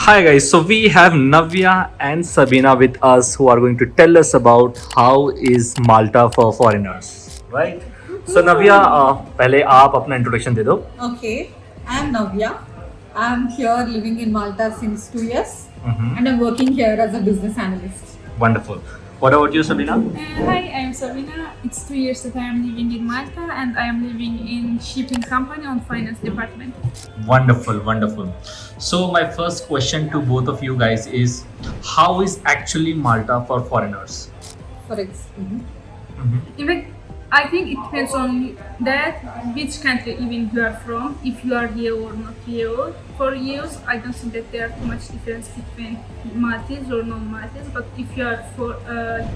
Hi guys, so we have Navya and Sabina with us who are going to tell us about how is Malta for foreigners, right? So Navya, पहले आप अपना introduction दे दो. Okay, I am Navya. I am here living in Malta since 2 years and I'm working here as a business analyst. Wonderful. What about you, Sabina? Hi, I am Sabina. It's 2 years that I am living in Malta and I am living in shipping company on finance department. Wonderful, wonderful. So my first question to both of you guys is, how is actually Malta for foreigners? In fact, I think it depends on that which country even you are from, if you are here or not here. For years, I don't think that there are too much difference between Maltese or non-Maltese, but if you are for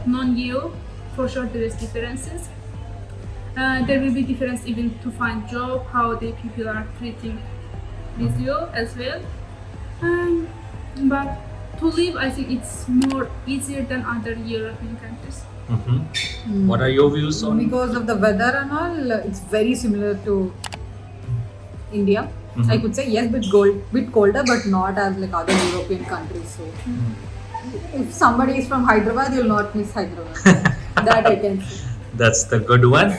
non-EU, for sure there is differences. There will be difference even to find job, how the people are treating with you as well. But to live, I think it's more easier than other European countries. What are your views on? Because of the weather and all, it's very similar to India. I could say yes, bit colder, but not as like other European countries. So, if somebody is from Hyderabad, you'll not miss Hyderabad. That I can say. That's the good one.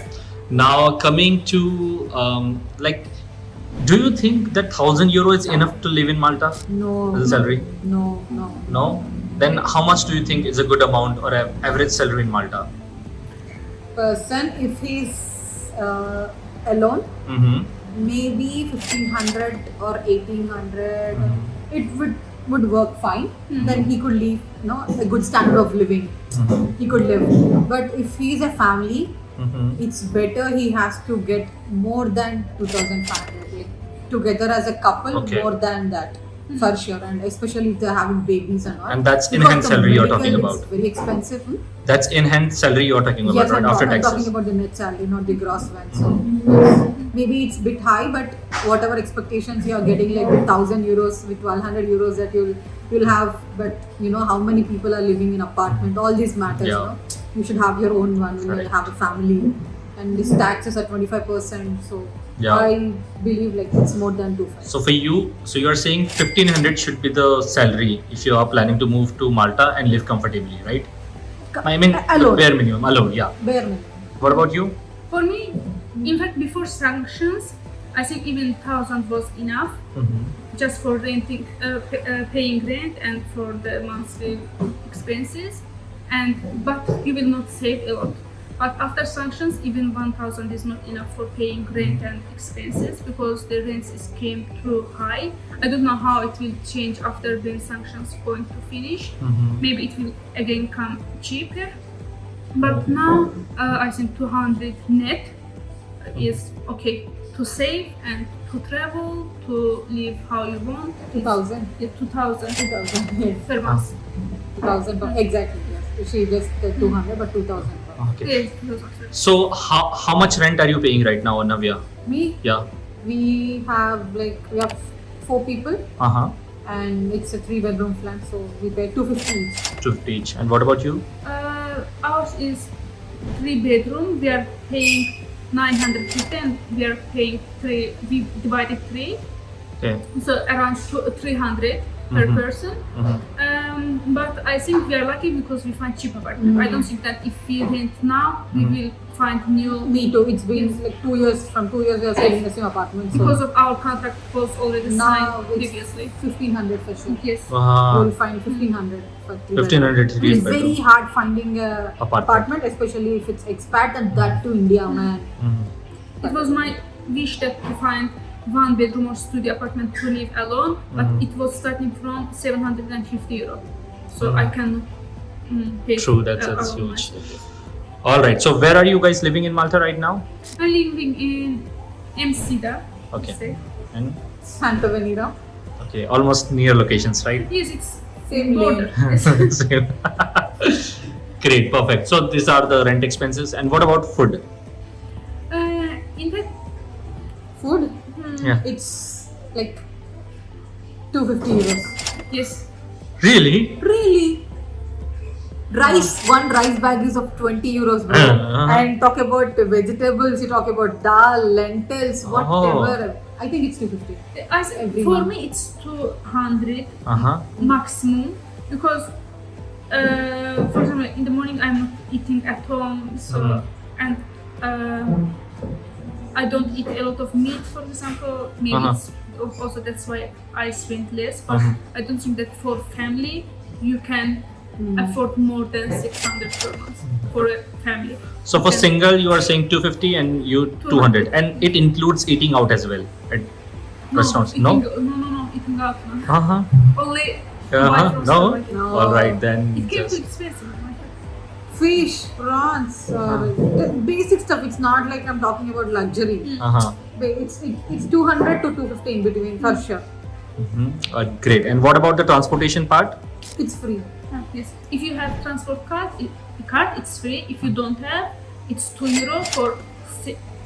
Now coming to do you think that 1,000 euro is enough to live in Malta No. as a salary? No. No. Then how much do you think is a good amount or an average salary in Malta? Person, if he's alone, maybe 1,500 or 1,800, it would work fine. Then he could live, a good standard of living. He could live. But if he's a family, it's better he has to get more than 2,500. Like, together as a couple, Okay. more than that. For sure, and especially if they're having babies and all. And that's in Because hand the salary you're medical talking is about. very expensive. That's in hand salary you're talking about, Yes, right? I'm After talking taxes. about the net salary, not the gross one. So maybe it's a bit high, but whatever expectations you're getting, like with 1,000 euros, with 1,200 euros that you'll have, but how many people are living in apartment? All this matters. Yeah. You should have your own one. You will Right. have a family, and this taxes are 25%. So Yeah. I believe like it's more than 2,500. So for you, you are saying 1,500 should be the salary if you are planning to move to Malta and live comfortably, right? I mean, Alone. bare minimum, alone, yeah. Bare minimum. What about you? For me, in fact, before sanctions, I think even 1,000 was enough just for renting, paying rent and for the monthly expenses. But you will not save a lot. But after sanctions, even 1,000 is not enough for paying rent and expenses because the rents came too high. I don't know how it will change after the sanctions going to finish. Maybe it will again come cheaper. But now I think 200 net is okay to save and to travel, to live how you want. 2,000. Yeah, 2,000 Yes. per month. 2,000 exactly. Yes. She just said 200, but 2,000. Okay. Yes, 2,000. So how much rent are you paying right now, Navya? Me, Yeah. we have 4 people, and it's a 3-bedroom flat, so we pay 250 each. 250 each. And what about you? Ours is 3 bedroom. We are paying 950 and we are paying 3. We divided 3, Okay. so around 300 per person. But I think we are lucky because we find cheap apartment. I don't think that if we rent now, we will find new. Me too. It's been like 2 years. From 2 years, we are staying in the same apartment. So Because of our contract was already now signed it's previously. 1,500 for sure. Yes. You'll find 1,500 for 3 1,500 bedroom. three It's very bedroom. hard finding a Apartment. apartment, especially if it's expat and that to India, man. It was my wish that to find 1 bedroom or studio apartment to live alone, but it was starting from 750 euro. So I can pay. True, that's alone huge. myself. All right. So where are you guys living in Malta right now? I'm living in Msida. Okay. And Santa Venera. okay, almost near locations, right? Yes, it's Same border. lane. Great, perfect. So these are the rent expenses. And what about food? In fact, Food, Yeah. it's like 250 euros. yes. Really? Really? One rice bag is of 20 euros, bro. And talk about vegetables, you talk about dal, lentils, whatever. I think it's 250. Every For month. me, it's 200 Uh-huh. maximum because, for example, in the morning I'm not eating at home, so and I don't eat a lot of meat, for example. Maybe it's also that's why I spend less. But I don't think that for family you can afford more than 600 per month for a family. So for single, you are saying 250 and you 200, and it includes eating out as well at restaurants. No. No, eating out. No. Uh-huh. Only Uh-huh. buy from No. supermarket. No. All right then. It can be Just, expensive. Fish, prawns, the basic stuff. It's not like I'm talking about luxury. uh-huh. It's 200 to 250 in between for sure. Great. And what about the transportation part? It's free. Yes. If you have transport card, it's free. If you don't have, it's €2 for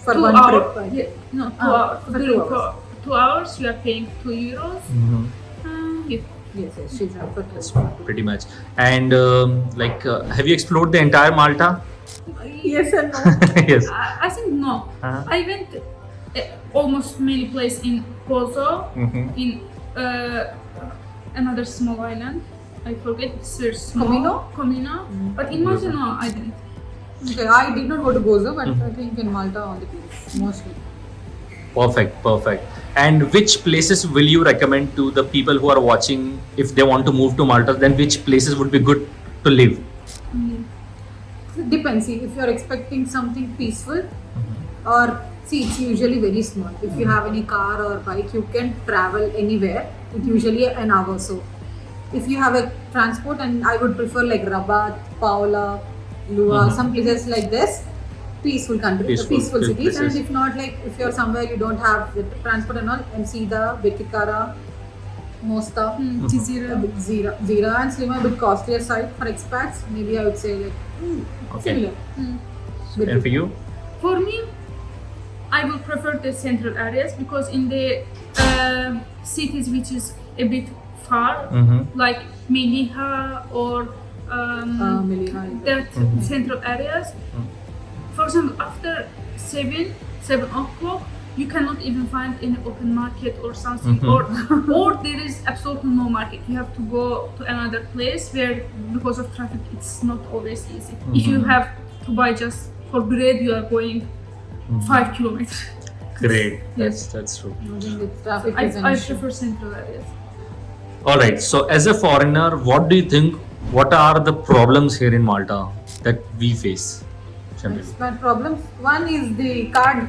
For 2 one hours. trip, right? Yeah, no, 2 Ah, hours. for 2 hours. For 2 hours, you are paying €2. Yeah. Yes, she's right. For That's pretty much. And have you explored the entire Malta? Yes and no. Yes. I think no. Uh-huh. I went almost many places in Pozo, in another small island. I forget, it's very small. Comino. But in Malta, no, I didn't. Okay, I did not go to Gozo, but I think in Malta on the beach mostly. Perfect. And which places will you recommend to the people who are watching if they want to move to Malta? Then which places would be good to live? It depends. See, if you're expecting something peaceful, or see, it's usually very small. If you have any car or bike, you can travel anywhere. It's usually an hour. So, if you have a transport, and I would prefer like Rabat, Paola, Lua, some places like this. Peaceful country, peaceful cities, places. and if not, like if you're somewhere you don't have the transport and all, Msida, Betikara, Mosta, Jazira. Zira and Slima, a bit costlier side for expats. Maybe I would say like similar. And for you? For me, I will prefer the central areas because in the cities which is a bit far, like Melilla or Melilla, that central areas. For example, after 7 o'clock, you cannot even find any open market or something, or there is absolutely no market. You have to go to another place where, because of traffic, it's not always easy. If you have to buy just for bread, you are going 5 kilometers. Great. Yes. That's true. I think the traffic I is an issue. prefer central areas. All right. So as a foreigner, what do you think? What are the problems here in Malta that we face? Shamil? But problems. One is the card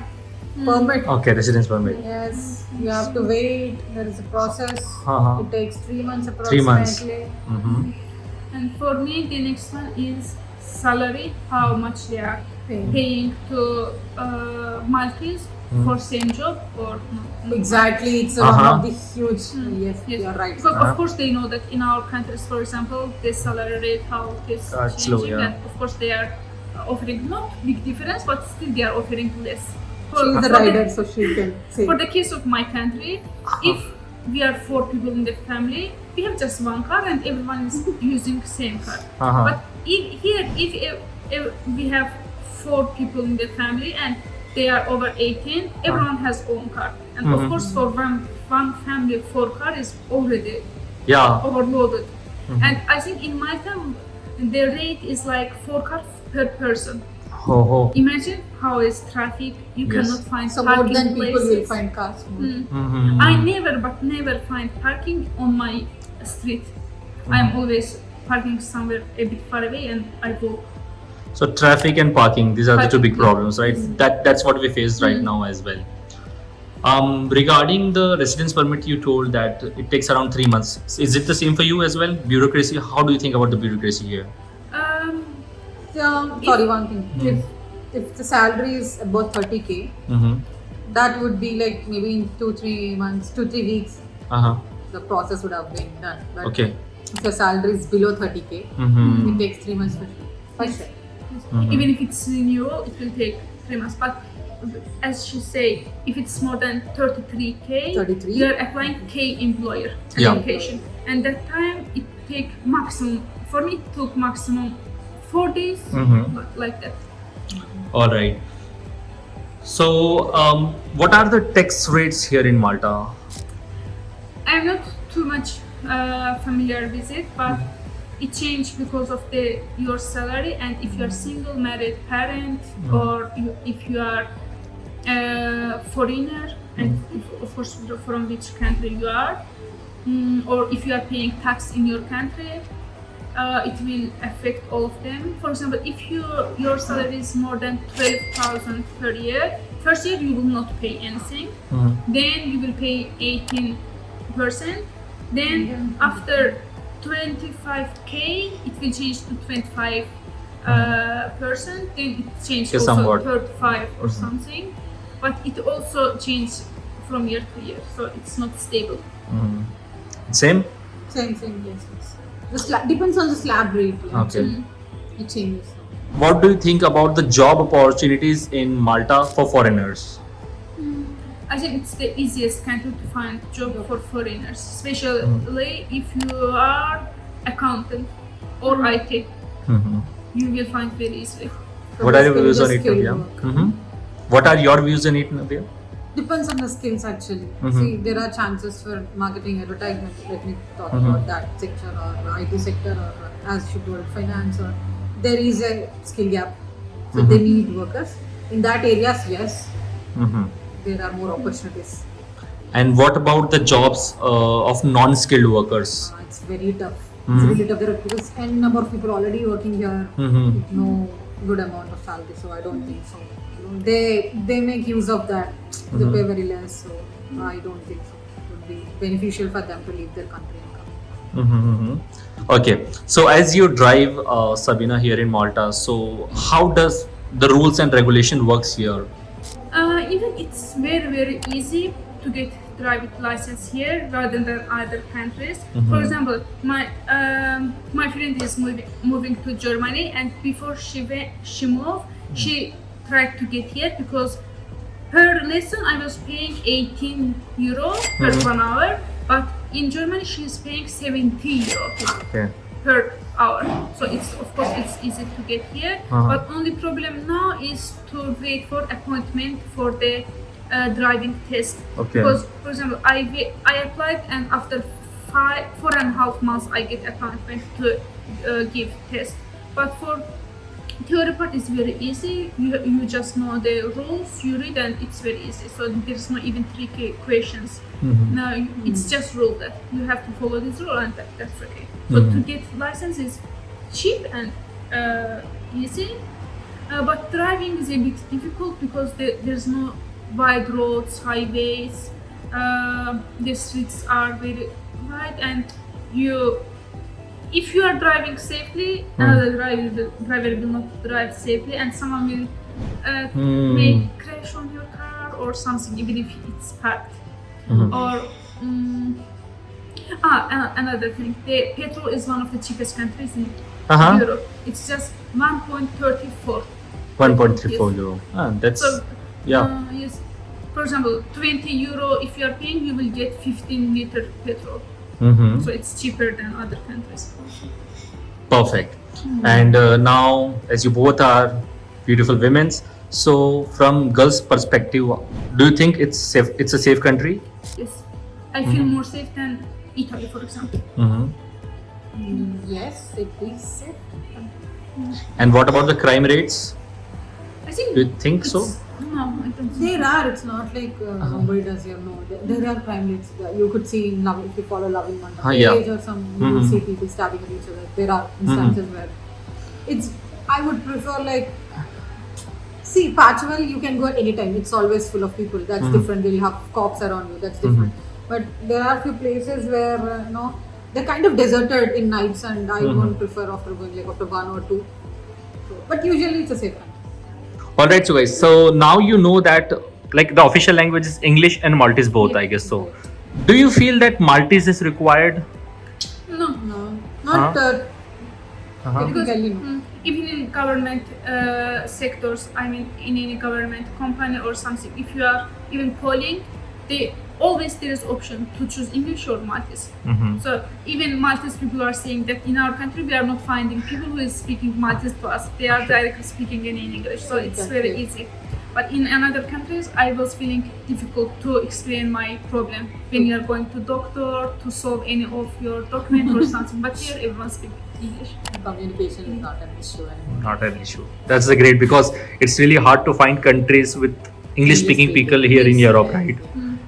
permit. Okay, residence permit. Yes, you have to wait. There is a process. Uh-huh. It takes 3 months 3 months. approximately. And for me, the next one is salary. How much they are Paying. paying to Maltese for same job or no? Exactly, it's one of the huge. Yes, Yes. you're right. Because of course they know that in our countries, for example, the salary rate how it is It's changing, low, yeah. and of course they are offering not big difference, but still they are offering less. She's the rider, so she can say. For the case of my country, if we are 4 people in the family, we have just one car and everyone is using same car. But if we have 4 people in the family and they are over 18, everyone has own car. And of course for one family 4 car is already overloaded. And I think in Malta the rate is like 4 cars per person. Imagine how is traffic, you cannot find So more parking than people will places. find cars. I never find parking on my street. I am always parking somewhere a bit far away and I go. So traffic and parking, these are the two big problems, right? That's what we face right now as well. Regarding the residence permit, you told that it takes around 3 months. Is it the same for you as well? Bureaucracy, how do you think about the bureaucracy here? Sorry, one thing. If the salary is about 30K, that would be like maybe in 2-3 months, 2-3 weeks, the process would have been done. But Okay. if the salary is below 30K, it takes 3 months for sure. Even if it's renewal, it will take 3 months. But as she say, if it's more than 33K, 33? you are applying K employer Yeah. application. And that time it take maximum, for me it took maximum 4 days, like that. All right. So, what are the tax rates here in Malta? I'm not too much familiar with it, but it changed because of your salary, and if you are single married parent, or if you are foreigner, and of course from which country you are, or if you are paying tax in your country, it will affect all of them. For example, if your salary is more than 12,000 per year, first year you will not pay anything, then you will pay 18%, then after 25k it will change to 25%, then it changed Okay, also somewhat. 35 or something, but it also changes from year to year, so it's not stable. Same? Same, yes. The depends on the slab rate. Yeah. Okay. It changes. What do you think about the job opportunities in Malta for foreigners? I think it's the easiest country to find job for foreigners, especially if you are accountant or IT. You will find very easily. So What the are your skill- views the on it, skill Navya? work. What are your views on it, Navya? Depends on the skills actually. See, there are chances for marketing, advertisement. Let me talk about that sector, or IT sector, or as you told, finance. Or there is a skill gap, so they need workers in that areas. Yes, there are more opportunities. And what about the jobs of non-skilled workers? It's very tough. It's really tough. There are because n number of people already working here with no good amount of salary. So I don't think so. You know, they make use of that. They pay very less. So I don't think so. It would be beneficial for them to leave their country and come. Okay, so as you drive Sabina here in Malta, so how does the rules and regulation works here? Even it's very easy to get driving license here rather than other countries. For example, my friend is moving to Germany, and before she moved, she tried to get here because her lesson I was paying 18 euro per 1 hour, but in Germany she is paying 70 euro Okay. per hour. So of course it's easy to get here, but only problem now is to wait for appointment for the driving test. Okay. Because for example, I applied, and after 4.5 months I get appointment to give test. But for theory part is very easy. You just know the rules, you read, and it's very easy. So there's not even tricky questions. Now it's just rule that you have to follow this rule, and that's okay. So to get license is cheap and easy, but driving is a bit difficult because there's no wide roads, highways. The streets are very wide, and if you are driving safely, another driver will not drive safely, and someone will may crash on your car or something, even if it's parked. Or another thing, the petrol is one of the cheapest countries in Europe. It's just 1.34. 1.34 euro. That's So, yeah. yes. For example, 20 euro if you are paying, you will get 15 liter petrol. So it's cheaper than other countries. Perfect. And now, as you both are beautiful women, so from girls' perspective, do you think it's safe? It's a safe country? Yes, I feel more safe than Italy, for example. Yes, it is safe. And what about the crime rates? I think. Do you think so? No, I don't think. There are. It's not like nobody does here. No, there are crime rates. You could see in Love, if you follow Love in Malta Yeah. page or some, you will see people stabbing at each other. There are instances where it's. I would prefer like. See, Patchwell, you can go at any time. It's always full of people. That's different. You'll have cops around you. That's different. But there are few places where they're kind of deserted in nights, and I won't prefer after going like after 1 or 2. So, but usually it's a safe country. Alright, so guys, so now you know that like the official language is English and Maltese both, I guess so. Do you feel that Maltese is required? No. No, not technically. No. Even in government sectors, I mean in any government company or something, if you are even calling, there is option to choose English or Maltese. So even Maltese people are saying that in our country we are not finding people who is speaking Maltese to us. They are directly speaking in English, so it's very easy. But in another countries, I was feeling difficult to explain my problem when you are going to doctor to solve any of your document or something. But here, everyone speaks English. Communication is not an issue anymore. Not an issue. That's the great, because it's really hard to find countries with English speaking people here in Yes, Europe, yeah. right?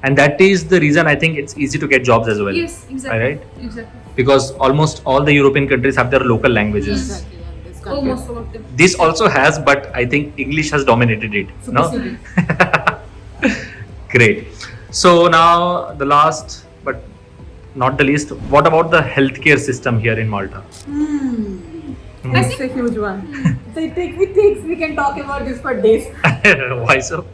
And that is the reason I think it's easy to get jobs as well. Yes, exactly. Right? Exactly. Because almost all the European countries have their local languages. Exactly. And this country. Almost all of them. This also has, but I think English has dominated it. No? Superseded. Great. So now the last but not the least, what about the healthcare system here in Malta? It's a huge one. So we can talk about this for days. Why so?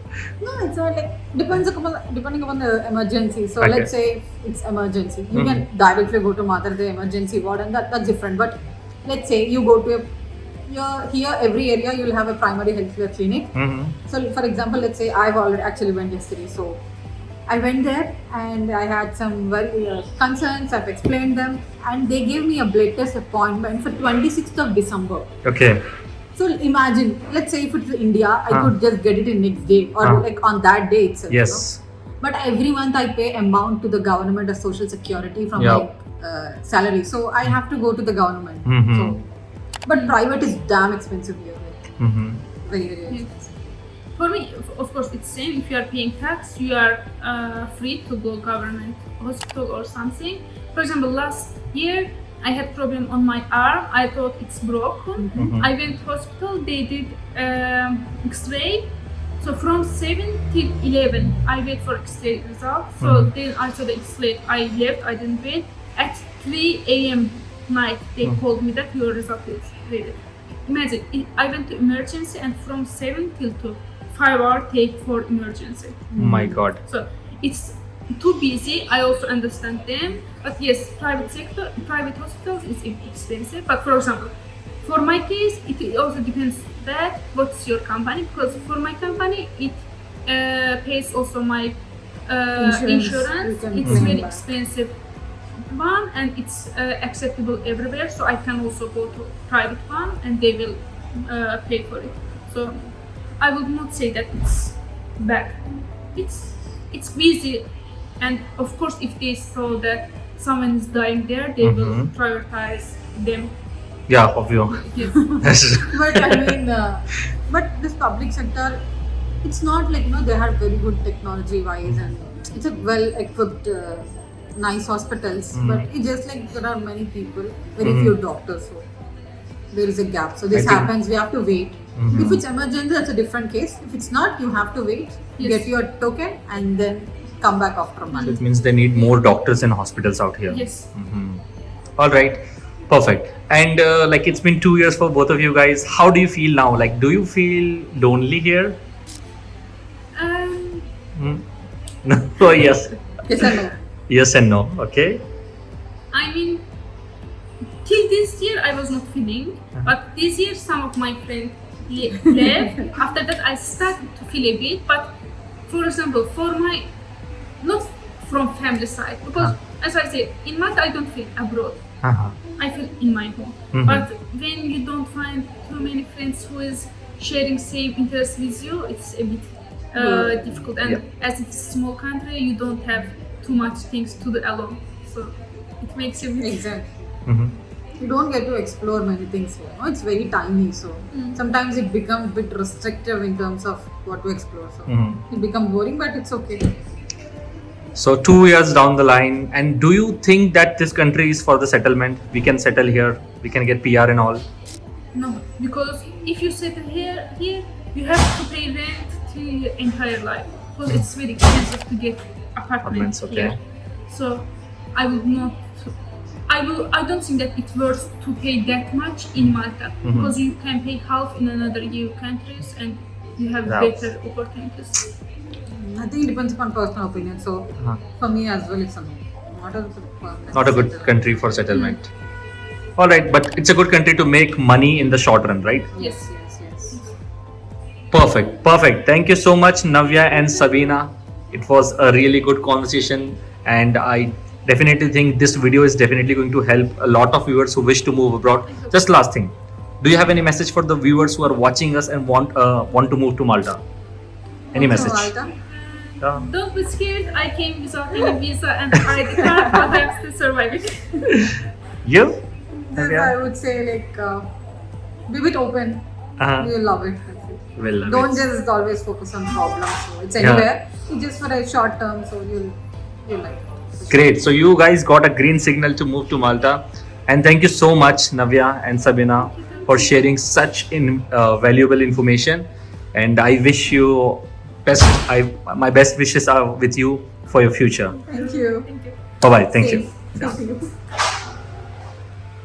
No, it's not like depending upon the emergency. So Okay. let's say it's emergency. You can directly go to Mother the emergency ward, and that's different. But let's say you go to here every area you'll have a primary healthcare clinic. So for example, let's say I've already actually went yesterday. So I went there and I had some very concerns. I've explained them, and they gave me a blood test appointment for 26th of December. Okay. So imagine, let's say if it's India, I could just get it in next day or like on that day itself. Yes. But every month I pay amount to the government of social security from Yeah. my salary. So I have to go to the government. So, but private is damn expensive here. Like, very, very expensive. For me, of course, it's same. If you are paying tax, you are free to go government hospital or something. For example, last year I had problem on my arm. I thought it's broken. I went to hospital. They did X-ray. So from 7 till 11, I wait for X-ray result. So then I saw the X-ray. I left. I didn't wait. At 3 a.m. night, they called me that your result is ready. Imagine, I went to emergency, and from 7 till 2, 5 hours take for emergency. My God. So it's too busy. I also understand them, but yes, private hospitals is expensive. But for example, for my case, it also depends that what's your company, because for my company it pays also my insurance. You can It's claim very back. expensive one, and it's acceptable everywhere. So I can also go to private one, and they will pay for it. So I would not say that it's bad. It's busy, and of course, if they saw that someone is dying there, they will prioritize them. Yeah, obviously. Yes. But I mean, but this public sector, it's not like they have very good technology wise, and it's a well equipped, nice hospitals. But it's just like there are many people, very few doctors, so there is a gap. So this I think- happens. We have to wait. If it's emergency, that's a different case. If it's not, you have to wait, Yes. get your token, and then come back after a month. It means they need more doctors and hospitals out here. Yes. All right. Perfect. And like it's been 2 years for both of you guys. How do you feel now? Like, do you feel lonely here? No. Oh, yes. Yes or no? Yes and no. Okay. I mean, till this year I was not feeling, but this year some of my friends left. After that I started to feel a bit, but for example, not from family side, because as I said, in Malta I don't feel abroad. I feel in my home. But when you don't find too many friends who is sharing same interests with you, it's a bit difficult. And as it's a small country, you don't have too much things to do alone. So it makes a bit... Exactly. You don't get to explore many things here. It's very tiny, so sometimes it becomes a bit restrictive in terms of what to explore. So it becomes boring, but it's okay. So 2 years down the line, and do you think that this country is for the settlement? We can settle here, we can get PR and all. No, because if you settle here, you have to pay rent till your entire life, because it's very expensive to get apartments Okay. here. So I don't think that it's worth to pay that much in Malta, because you can pay half in another EU countries and you have better opportunities. I think it depends upon personal opinion. So for me as well, it's not a permanent Not a good settlement. country for settlement. All right, but it's a good country to make money in the short run, right? Yes. Yes. Perfect. Thank you so much, Navya and Sabina. It was a really good conversation, and I definitely think this video is definitely going to help a lot of viewers who wish to move abroad. Just last thing, do you have any message for the viewers who are watching us and want to move to Malta? Any Also message? Malta. Don't be scared. I came without any visa and ID card, but I'm still surviving. You? Then Navya? I would say like be a bit open. Uh-huh. You'll love it. Will love Don't it. just always focus on problems. So it's Yeah. anywhere. It's just for a short term, so you'll like it. Great. So you guys got a green signal to move to Malta, and thank you so much, Navya and Sabina, for sharing such valuable information. And I wish you best. My best wishes are with you for your future. Thank you. Thank you. Bye bye. Thank you. Same. Thank you.